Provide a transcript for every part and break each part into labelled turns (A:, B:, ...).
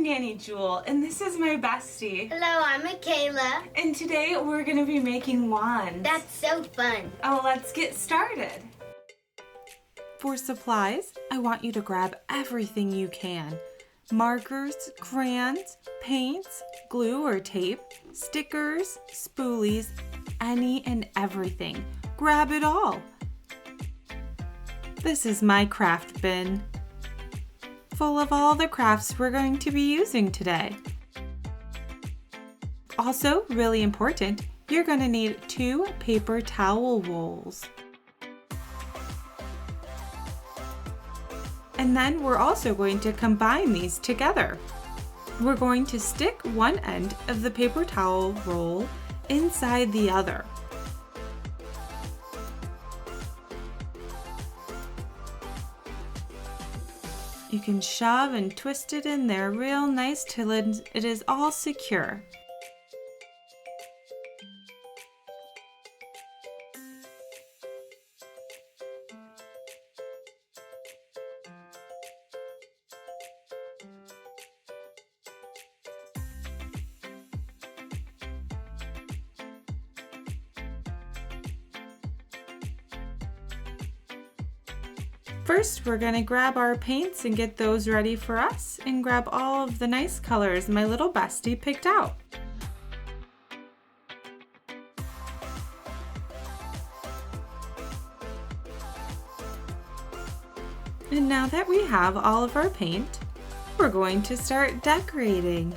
A: Nanny Jewel, and this is my bestie.
B: Hello, I'm Michaela.
A: And today we're going to be making wands.
B: That's so fun.
A: Oh, let's get started.
C: For supplies, I want you to grab everything you can. Markers, crayons, paints, glue or tape, stickers, spoolies, any and everything. Grab it all. This is my craft bin, full of all the crafts we're going to be using today. Also, really important, you're going to need 2 paper towel rolls. And then we're also going to combine these together. We're going to stick one end of the paper towel roll inside the other. You can shove and twist it in there real nice till it is all secure. First, we're going to grab our paints and get those ready for us, and grab all of the nice colors my little bestie picked out. And now that we have all of our paint, we're going to start decorating.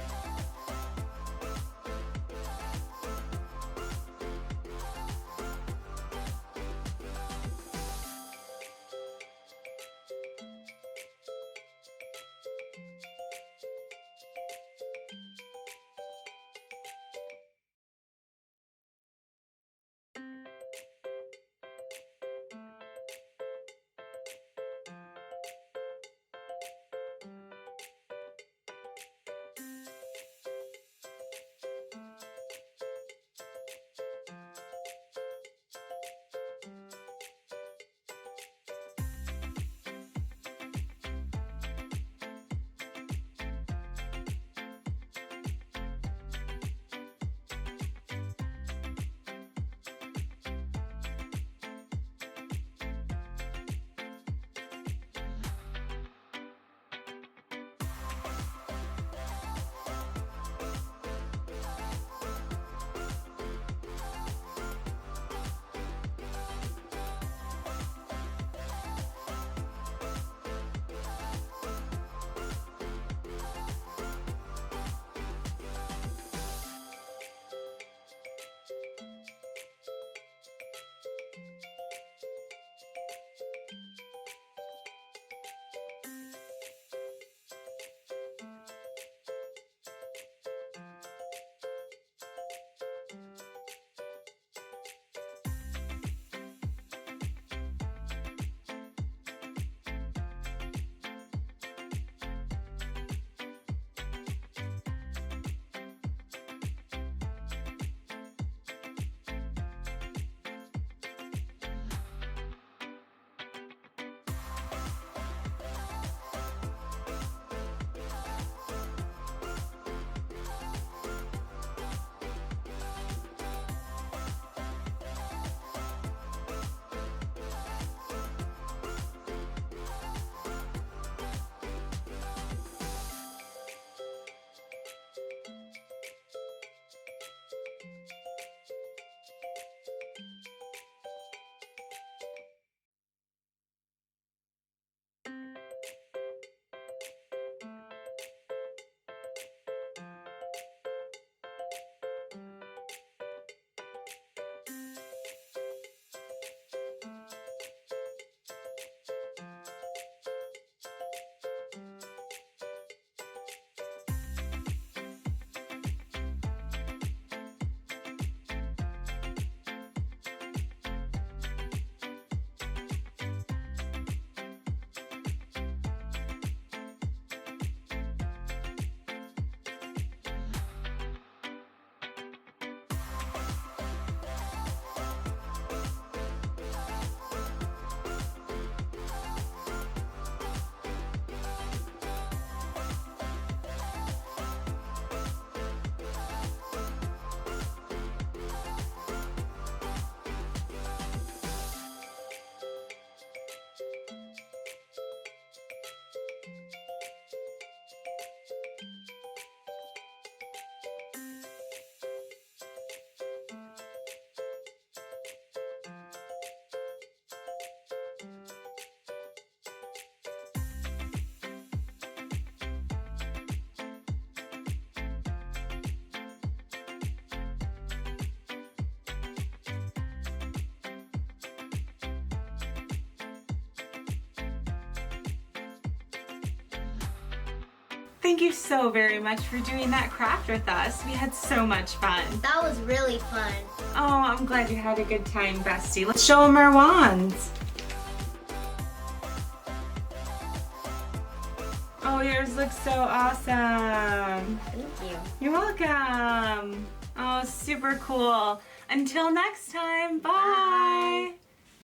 A: Thank you so very much for doing that craft with us. We had so much fun.
B: That was really fun.
A: Oh, I'm glad you had a good time, bestie. Let's show them our wands. Oh, yours looks so awesome.
B: Thank you.
A: You're welcome. Oh, super cool. Until next time, bye.